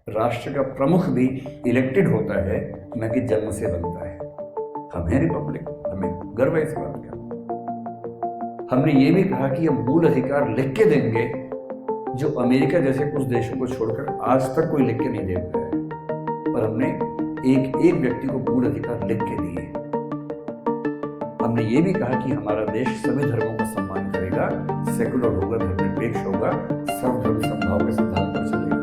राष्ट्र का प्रमुख भी इलेक्टेड होता है, न कि जन्म से बनता है। हम हैं रिपब्लिक, हमें गर्व है इस बात का। हमने ये भी कहा कि हम मूल अधिकार लिख के देंगे, जो अमेरिका जैसे कुछ देशों को छोड़कर आज तक कोई लिख के नहीं दे पाया है, पर हमने एक एक व्यक्ति को मूल अधिकार लिख के दिए। हमने ये भी कहा कि हमारा देश सभी धर्मों का सम्मान करेगा, सेकुलर होगा, धर्मनिरपेक्ष होगा, सर्वधर्म समभाव के सिद्धांत पर चलेगा।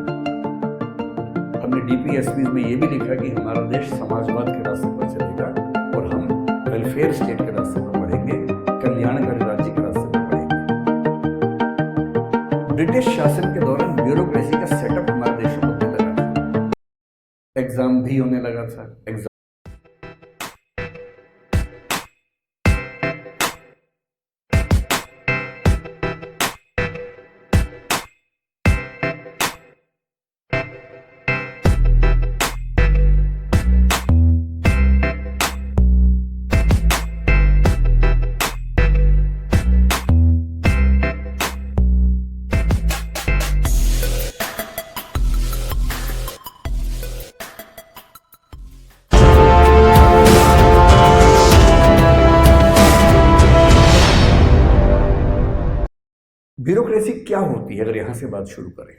हमने डीपीएसपी में ये भी लिखा कि हमारा देश समाजवाद के रास्ते पर चलेगा और हम वेलफेयर स्टेट के रास्ते पर बढ़ेंगे, कल्याणकारी राज्य के रास्ते पर बढ़ेंगे। ब्रिटिश शासन के दौरान ब्यूरोक्रेसी का सेटअप हमारे देश में होने लगा था, एग्जाम भी होने लगा था। ब्यूरोक्रेसी क्या होती है, अगर यहां से बात शुरू करें?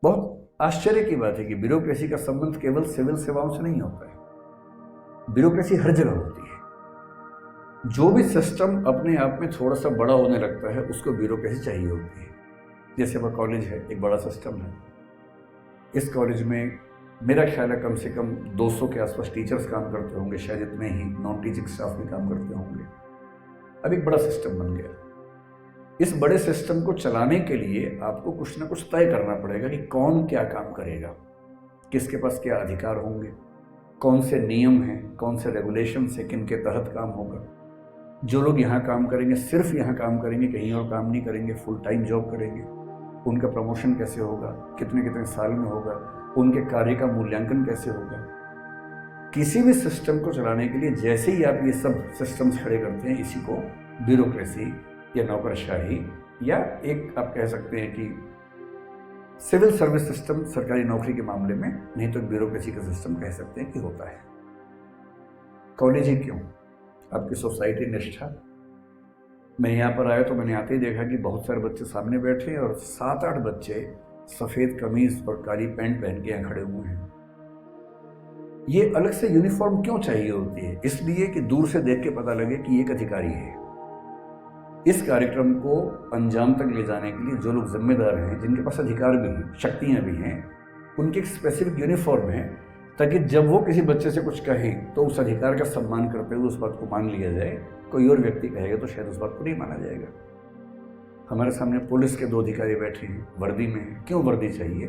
बहुत आश्चर्य की बात है कि ब्यूरोक्रेसी का संबंध केवल सिविल सेवाओं से नहीं होता है। ब्यूरोक्रेसी हर जगह होती है। जो भी सिस्टम अपने आप में थोड़ा सा बड़ा होने लगता है, उसको ब्यूरोक्रेसी चाहिए होती है। जैसे हमारा कॉलेज है, एक बड़ा सिस्टम है। इस कॉलेज में मेरा ख्याल है कम से कम 200 के आसपास टीचर्स काम करते होंगे, शायद इतने ही नॉन टीचिंग स्टाफ भी काम करते होंगे। अब एक बड़ा सिस्टम बन गया। इस बड़े सिस्टम को चलाने के लिए आपको कुछ ना कुछ तय करना पड़ेगा कि कौन क्या काम करेगा, किसके पास क्या अधिकार होंगे, कौन से नियम हैं, कौन से रेगुलेशन है, किन के तहत काम होगा। जो लोग यहाँ काम करेंगे सिर्फ यहाँ काम करेंगे, कहीं और काम नहीं करेंगे, फुल टाइम जॉब करेंगे। उनका प्रमोशन कैसे होगा, कितने कितने साल में होगा, उनके कार्य का मूल्यांकन कैसे होगा। किसी भी सिस्टम को चलाने के लिए जैसे ही आप ये सब सिस्टम्स खड़े करते हैं, इसी को ब्यूरोक्रेसी या नौकरशाही, या एक आप कह सकते हैं कि सिविल सर्विस सिस्टम सरकारी नौकरी के मामले में, नहीं तो ब्यूरोक्रेसी का सिस्टम कह सकते हैं कि होता है। कॉलेज ही क्यों, आपकी सोसाइटी निष्ठा। मैं यहाँ पर आया तो मैंने आते ही देखा कि बहुत सारे बच्चे सामने बैठे हैं और 7-8 बच्चे सफ़ेद कमीज और काली पैंट पहन के यहाँ खड़े हुए हैं। ये अलग से यूनिफॉर्म क्यों चाहिए होती है? इसलिए कि दूर से देख के पता लगे कि एक अधिकारी है। इस कार्यक्रम को अंजाम तक ले जाने के लिए जो लोग जिम्मेदार हैं, जिनके पास अधिकार भी हैं, शक्तियाँ भी हैं, उनकी एक स्पेसिफिक यूनिफॉर्म है, ताकि जब वो किसी बच्चे से कुछ कहें तो उस अधिकार का सम्मान करते हुए उस बात को मान लिया जाए। कोई और व्यक्ति कहेगा तो शायद उस बात को नहीं माना जाएगा। हमारे सामने पुलिस के 2 अधिकारी बैठे हैं, वर्दी में हैं। क्यों वर्दी चाहिए?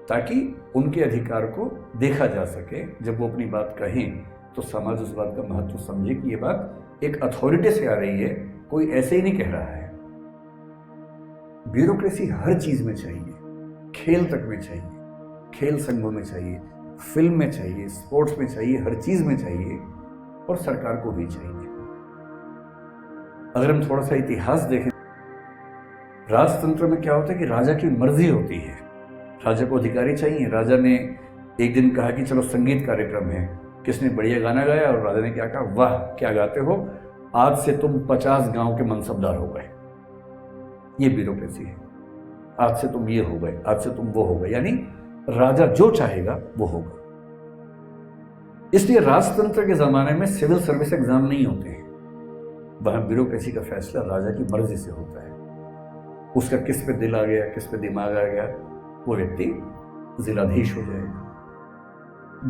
ताकि उनके अधिकार को देखा जा सके। जब वो अपनी बात कहें तो समाज उस बात का महत्व समझे कि ये बात एक अथॉरिटी से आ रही है, कोई ऐसे ही नहीं कह रहा है। ब्यूरोक्रेसी हर चीज में चाहिए, खेल तक में चाहिए, खेल संघों में चाहिए, फिल्म में चाहिए, स्पोर्ट्स में चाहिए, हर चीज में चाहिए, और सरकार को भी चाहिए। अगर हम थोड़ा सा इतिहास देखें, राजतंत्र में क्या होता है कि राजा की मर्जी होती है, राजा को अधिकारी चाहिए। राजा ने एक दिन कहा कि चलो संगीत कार्यक्रम है, किसने बढ़िया गाना गाया, और राजा ने क्या कहा, वाह क्या गाते हो, आज से तुम 50 गांव के मनसबदार हो गए। ये ब्यूरोक्रेसी है। आज से तुम ये हो गए, आज से तुम वो हो गए, यानी राजा जो चाहेगा वो होगा। इसलिए राजतंत्र के जमाने में सिविल सर्विस एग्जाम नहीं होते हैं। वहां ब्यूरोक्रेसी का फैसला राजा की मर्जी से होता है। उसका किस पे दिल आ गया, किस पे दिमाग आ गया, वो व्यक्ति जिलाधीश हो जाएगा।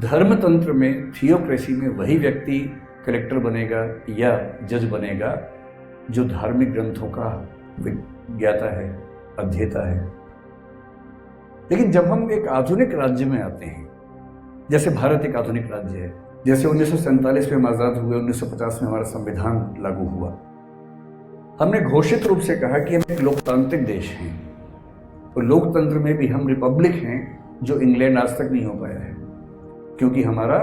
धर्मतंत्र में, थियोक्रेसी में, वही व्यक्ति कलेक्टर बनेगा या जज बनेगा जो धार्मिक ग्रंथों का ज्ञाता है, अध्येता है। लेकिन जब हम एक आधुनिक राज्य में आते हैं, जैसे भारत एक आधुनिक राज्य है, जैसे 1947 में हम आज़ाद हुए, 1950 में हमारा संविधान लागू हुआ, हमने घोषित रूप से कहा कि हम एक लोकतांत्रिक देश हैं। तो लोकतंत्र में भी हम रिपब्लिक हैं, जो इंग्लैंड आज तक नहीं हो पाया है, क्योंकि हमारा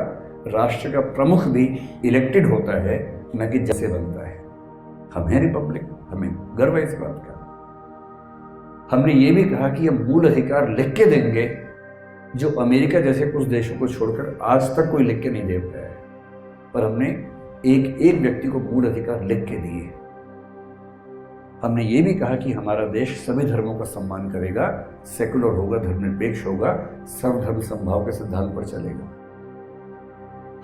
राष्ट्र का प्रमुख भी इलेक्टेड होता है, न कि जैसे बनता है। हम हैं रिपब्लिक, हमें गर्व है इस बात का। हमने ये भी कहा कि हम मूल अधिकार लिख के देंगे, जो अमेरिका जैसे कुछ देशों को छोड़कर आज तक कोई लिख के नहीं दे पाया है, पर हमने एक एक व्यक्ति को मूल अधिकार लिख के दिए। हमने ये भी कहा कि हमारा देश सभी धर्मों का सम्मान करेगा, सेकुलर होगा, धर्मनिरपेक्ष होगा, सर्वधर्म समभाव के सिद्धांत पर चलेगा।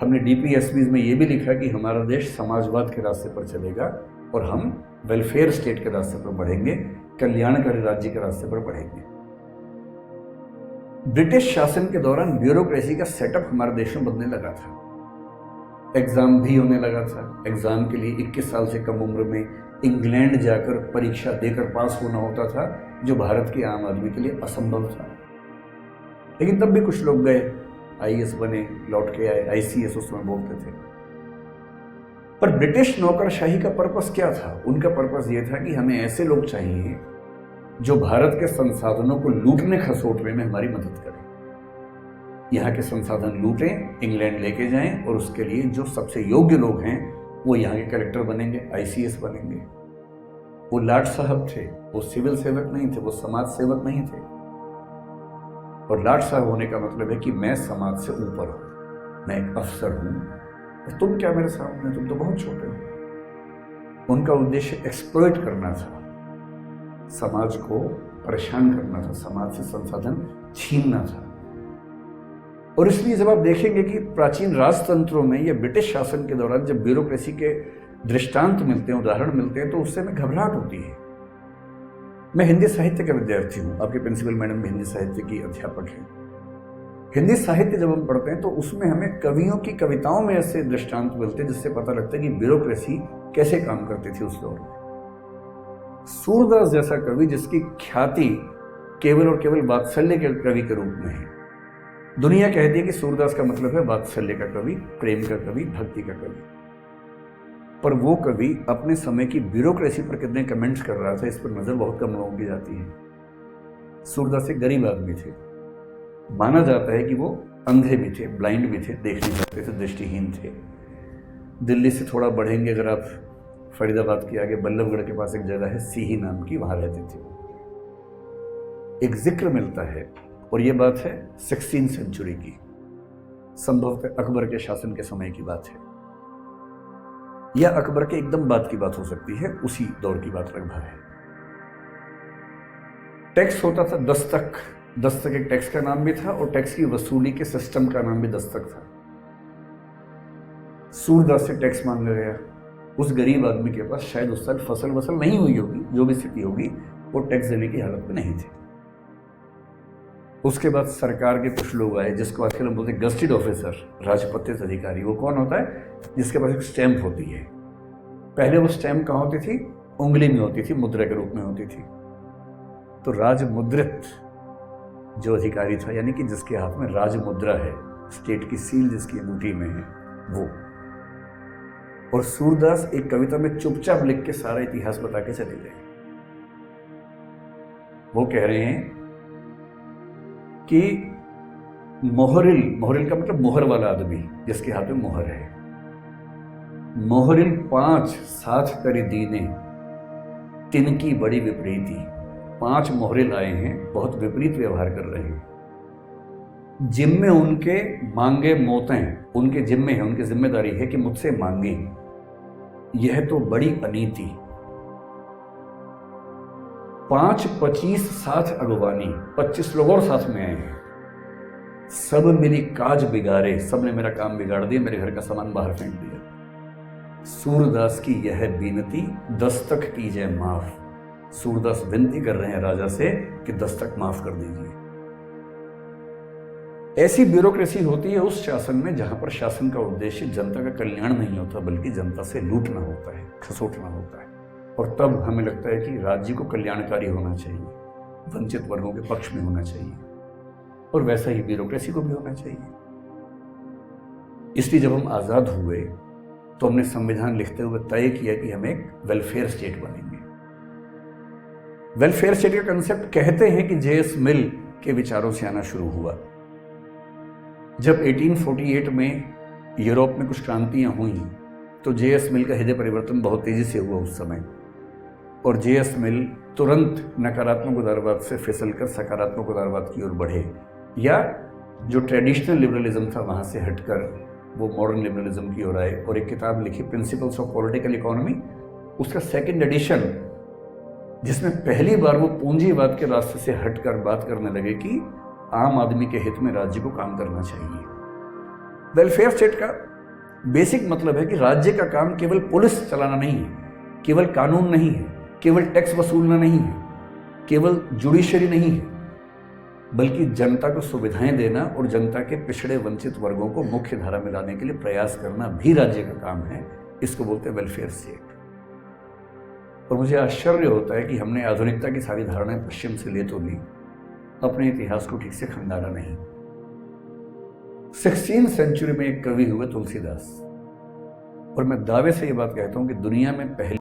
हमने डीपीएसबी में ये भी लिखा कि हमारा देश समाजवाद के रास्ते पर चलेगा और हम वेलफेयर स्टेट के रास्ते पर बढ़ेंगे, कल्याणकारी राज्य के रास्ते पर बढ़ेंगे। ब्रिटिश शासन के दौरान ब्यूरोक्रेसी का सेटअप हमारे देश में बनने लगा था। एग्जाम भी होने लगा था। एग्जाम के लिए 21 साल से कम उम्र में इंग्लैंड जाकर परीक्षा देकर पास होना होता था, जो भारत के आम आदमी के लिए असंभव था। लेकिन तब भी कुछ लोग गए, आईएएस बने, लौट के आए, आईसीएस उस समय बोलते थे। पर ब्रिटिश नौकरशाही का पर्पस क्या था? उनका पर्पस ये था कि हमें ऐसे लोग चाहिए जो भारत के संसाधनों को लूटने खसोटने में हमारी मदद करें। यहाँ के संसाधन लूटें, इंग्लैंड लेके जाएं और उसके लिए जो सबसे योग्य लोग हैं वो यहाँ के कलेक्टर बनेंगे, आईसीएस बनेंगे। वो लाट साहब थे, वो सिविल सेवक नहीं थे, वो समाज सेवक नहीं थे। और लाट साहब होने का मतलब है कि मैं समाज से ऊपर हूं, मैं एक अफसर हूं, तुम क्या मेरे सामने, तुम तो बहुत छोटे हो। उनका उद्देश्य एक्सप्लॉइट करना था, समाज को परेशान करना था, समाज से संसाधन छीनना था। और इसलिए जब आप देखेंगे कि प्राचीन राजतंत्रों में या ब्रिटिश शासन के दौरान जब ब्यूरोक्रेसी के दृष्टांत मिलते हैं, उदाहरण मिलते हैं, तो उससे हमें घबराहट होती है। मैं हिंदी साहित्य का विद्यार्थी हूँ, आपके प्रिंसिपल मैडम भी हिंदी साहित्य की अध्यापक हैं। हिंदी साहित्य जब हम पढ़ते हैं तो उसमें हमें कवियों की कविताओं में ऐसे दृष्टांत मिलते हैं जिससे पता लगता है कि ब्यूरोक्रेसी कैसे काम करती थी उस दौर में। सूरदास जैसा कवि जिसकी ख्याति केवल और केवल वात्सल्य के कवि के रूप में है। दुनिया कहती है कि सूरदास का मतलब है वात्सल्य का कवि, प्रेम का कवि, भक्ति का कवि। पर वो कवि अपने समय की ब्यूरोक्रेसी पर कितने कमेंट्स कर रहा था, इस पर नजर बहुत कम लोगों की जाती है। सूरदास एक गरीब आदमी थे, माना जाता है कि वो अंधे भी थे, ब्लाइंड भी थे, देख नहीं सकते थे, दृष्टिहीन थे। दिल्ली से थोड़ा बढ़ेंगे अगर आप, फरीदाबाद के आगे बल्लभगढ़ के पास एक जगह है सीही नाम की, वहां रहते थे। एक जिक्र मिलता है और ये बात है 16वीं सेंचुरी की, संभवतः अकबर के शासन के समय की बात है, या अकबर के एकदम बाद की बात हो सकती है, उसी दौर की बात लगभग है। टैक्स होता था दस्तक, दस्तक एक टैक्स का नाम भी था और टैक्स की वसूली के सिस्टम का नाम भी दस्तक था। सूरदास से टैक्स मांगा गया। उस गरीब आदमी के पास शायद उस साल फसल वसल नहीं हुई होगी, जो भी स्थिति होगी, वो टैक्स देने की हालत में नहीं थे। उसके बाद सरकार के कुछ लोग आए जिसको आजकल हम बोलते हैं गस्टेड ऑफिसर, राजपत्रित अधिकारी। वो कौन होता है? जिसके पास एक स्टैंप होती है। पहले वो स्टैंप कहाँ होती थी? उंगली में होती थी, मुद्रा के रूप में होती थी। तो राजमुद्रित जो अधिकारी था, यानी कि जिसके हाथ में राजमुद्रा है, स्टेट की सील जिसकी अंगूठी में है, वो। और सूरदास एक कविता में चुपचाप लिख के सारा इतिहास बता के चले गए। वो कह रहे हैं कि मोहरिल, मोहरिल का मतलब मोहर वाला आदमी, जिसके हाथ में मोहर है, मोहरिल 5 साथ करी दीने तिनकी बड़ी विपरीती। 5 मोहरिल आए हैं, बहुत विपरीत व्यवहार कर रहे हैं। जिम्मे उनके मांगे मोतें, उनके जिम्मे है, उनकी जिम्मेदारी है कि मुझसे मांगे। यह तो बड़ी अनीति। 5 25 साथ अगवानी, 25 लोग और साथ में आए हैं। सब मेरी काज बिगाड़े, सब ने मेरा काम बिगाड़ दिया, मेरे घर का सामान बाहर फेंक दिया। सूरदास की यह बीनती दस्तक कीजिए माफ। सूरदास विनती कर रहे हैं राजा से कि दस्तक माफ कर दीजिए। ऐसी ब्यूरोक्रेसी होती है उस शासन में जहां पर शासन का उद्देश्य जनता का कल्याण नहीं होता, बल्कि जनता से लूटना होता है, खसोटना होता है। और तब हमें लगता है कि राज्य को कल्याणकारी होना चाहिए, वंचित वर्गों के पक्ष में होना चाहिए, और वैसा ही ब्यूरोक्रेसी को भी होना चाहिए। इसलिए जब हम आजाद हुए तो हमने संविधान लिखते हुए तय किया कि हम एक वेलफेयर स्टेट बनेंगे। वेलफेयर स्टेट का कंसेप्ट कहते हैं कि जेएस मिल के विचारों से आना शुरू हुआ। जब 1848 में यूरोप में कुछ क्रांतियां हुई तो जेएस मिल का हृदय परिवर्तन बहुत तेजी से हुआ उस समय, और जेएस मिल तुरंत नकारात्मक उदारवाद से फिसलकर सकारात्मक उदारवाद की ओर बढ़े, या जो ट्रेडिशनल लिबरलिज्म था वहाँ से हटकर वो मॉडर्न लिबरलिज्म की ओर आए और एक किताब लिखी प्रिंसिपल्स ऑफ पॉलिटिकल इकोनॉमी। उसका सेकंड एडिशन, जिसमें पहली बार वो पूंजीवाद के रास्ते से हटकर बात करने लगे कि आम आदमी के हित में राज्य को काम करना चाहिए। वेलफेयर स्टेट का बेसिक मतलब है कि राज्य का काम केवल पुलिस चलाना नहीं है, केवल कानून नहीं है, केवल टैक्स वसूलना नहीं है, केवल जुडिशरी नहीं है, बल्कि जनता को सुविधाएं देना और जनता के पिछड़े वंचित वर्गों को मुख्य धारा में लाने के लिए प्रयास करना भी राज्य का काम है। इसको बोलते हैं वेलफेयर स्टेट। और मुझे आश्चर्य होता है कि हमने आधुनिकता की सारी धारणाएं पश्चिम से ले तो ली, अपने इतिहास को ठीक से खंगाला नहीं। 16वीं सेंचुरी में एक कवि हुए तुलसीदास, और मैं दावे से ये बात कहता हूं कि दुनिया में पहले